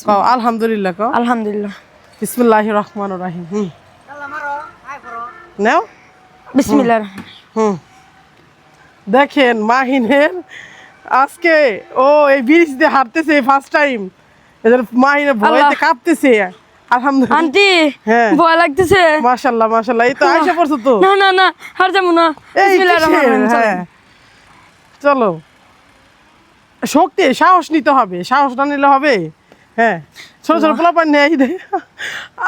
কও আলহামদুলিল্লাহ কও আলহামদুলিল্লাহ বিসমিল্লাহির রহমানির রহিম নাও বিসমিল্লাহ দেখেন মাহিনের আজকে ও এই ব্রিজ দিয়ে হাঁটতেছে ফার্স্ট টাইম এদের মাহিনের ভয়তে কাঁপতেছে আলহামদুলিল্লাহ আন্টি হ্যাঁ ভয় লাগতেছে মাশাআল্লাহ মাশাআল্লাহ এই তো আইসা পড়ছো তো না না না হার যাবো না এই বিসমিল্লাহির রহমানির রহিম হ্যাঁ চলো শক্তি সাহস নিতে হবে সাহস না নিলে হবে হ্যাঁ ছোট ছোট পোলাপান নেই দে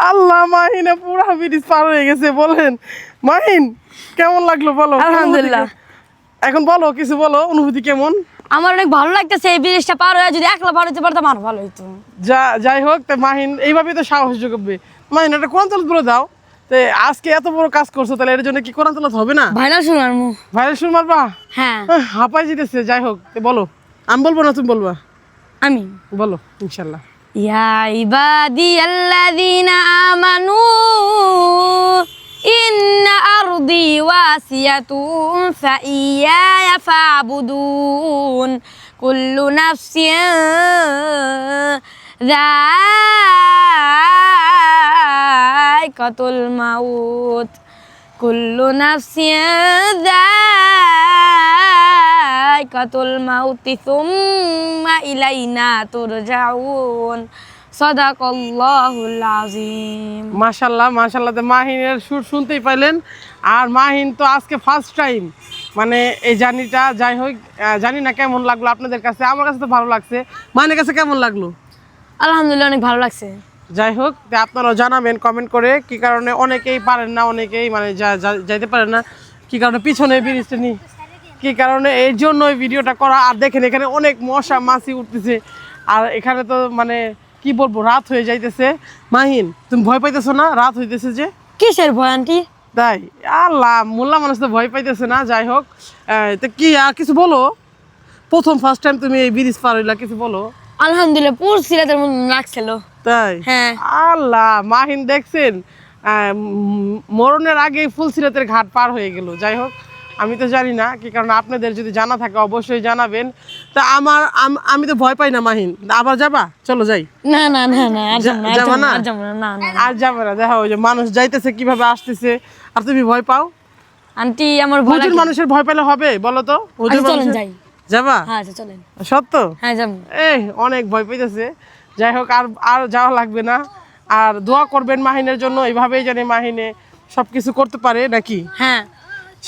আল্লাহ মাহিনে পুরা ব্রিজ পার হয়ে গেছে বলেন মাহিন কেমন লাগলো বলো আলহামদুলিল্লাহ। এখন বলো কিছু বলো অনুভূতি কেমন আমার অনেক ভালো লাগতেছে এই ব্রিজটা পার হয়ে যদি একলা পার হতে পারতাম আরো ভালো হইতো যাই হোক তো মাহিন এইভাবেই তো সাহস যোগাবে মাহিন একটা কোরআন তেলাওয়াত বলে দাও তো আজকে এত বড় কাজ করছো তাহলে এর জন্য কি কোরআন তেলাওয়াত হবে না ভাইরাল শোনার মু ভাইরাল শুন মারবা হ্যাঁ হাঁপাই যেতেছে যাই হোক তো বলো আমি বলবো না তুমি বলবা আমি বলো ইনশাল্লাহ ইয়া ইবাদিয়াল্লাযীনা আমানু ইন্না আরদি ওয়াসিয়াতুন ফাইয়ায়া ফাবুদুন কুল্লু নাফসিন যায়কাতুল মাউত কুল্লু নাফসিন যায়কাতুল মাউতি সুম্মা ইলাইনা তুরজাউন সাদাকাল্লাহুল আযীম মাশাল্লাহ মাশাল্লাহ তো মাহিনের সুর শুনতেই পাইলেন আর মাহিন তো আজকে ফার্স্ট টাইম মানে এই জার্নিটা যাই হোক জানি না কেমন লাগলো আপনাদের কাছে আমার কাছে তো ভালো লাগছে মাহিনের কাছে কেমন লাগলো আলহামদুলিল্লাহ অনেক ভালো লাগছে যাই হোক তো আপনারাও জানাবেন কমেন্ট করে কি কারণে অনেকেই পারেন না অনেকেই মানে যাইতে পারেন না কি কারণে পিছনে ব্রিজটা নি কি কারণে এই জন্য ওই ভিডিওটা করা আর দেখেন এখানে অনেক মশা মাছি উঠতেছে আর এখানে তো মানে কি বলবো রাত হয়ে যাইতেছে মাহিন তুমি ভয় পাইতেছো না রাত হইতেছে যে কিসের ভয় আন্টি তাই আল্লাহ মোল্লা মানুষ তো ভয় পাইতেছে না যাই হোক তো কি আর কিছু বলো প্রথম ফার্স্ট টাইম তুমি এই ব্রিজ পার হইলা কিছু বলো আলহামদুলিল্লাহ পুরো সিরাতের মধ্যে লাগছিল তাই হ্যাঁ আল্লাহ মাহিন দেখছেন মরণের আগে ফুলসিরাতের ঘাট পার হয়ে গেল যাই হোক আমি তো জানি না কি কারণ আপনাদের যদি জানা থাকে অবশ্যই জানাবেন তা আমি তো ভয় পাই না মাহিন আবার যাবা চলো যাই না না না না আর যাবো না, আর যাবা যাবো না? না, আর যাবো না, না না আর যাবে না দেখা ওই যে মানুষ যাইতেছে কিভাবে আসতেছে আর তুমি ভয় পাও আন্টি আমার ভয় হুজুর লাগে মানুষের ভয় পেলে হবে বলো তো হুজুর আচ্ছা, চলেন মানুষের যাই যাবা হ্যাঁ আচ্ছা চলেন সত্য হ্যাঁ যাবো এই অনেক ভয় পাইতেছে যাই হোক আর যাওয়া লাগবে না আর দোয়া করবেন মাহিনের জন্য এইভাবেই জানি মাহিনে সবকিছু করতে পারে নাকি হ্যাঁ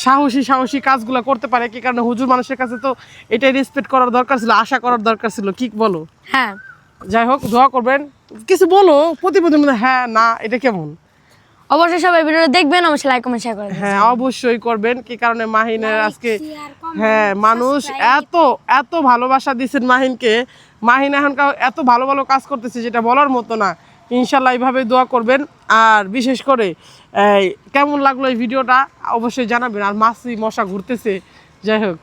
সাহসী কাজগুলো করতে পারে কি কারণে হুজুর মানুষের কাছে তো এটাই রেসপেক্ট করার দরকার ছিল আশা করার দরকার ছিল কি বলো হ্যাঁ যাই হোক দোয়া করবেন কিছু বলো প্রতিবেদন হ্যাঁ না এটা কেমন অবশ্যই সবাই ভিডিওটা দেখবেন অবশ্যই লাইক কমেন্ট শেয়ার করে দেবেন হ্যাঁ অবশ্যই করবেন কি কারণে মাহিনের আজকে হ্যাঁ মানুষ এত ভালোবাসা দিচ্ছেন মাহিনকে মাহিন এখন এত ভালো ভালো কাজ করতেছে যেটা বলার মতো না ইনশাল্লাহ এইভাবে দোয়া করবেন আর বিশেষ করে কেমন লাগলো এই ভিডিওটা অবশ্যই জানাবেন আর মাছি মশা ঘুরতেছে যাই হোক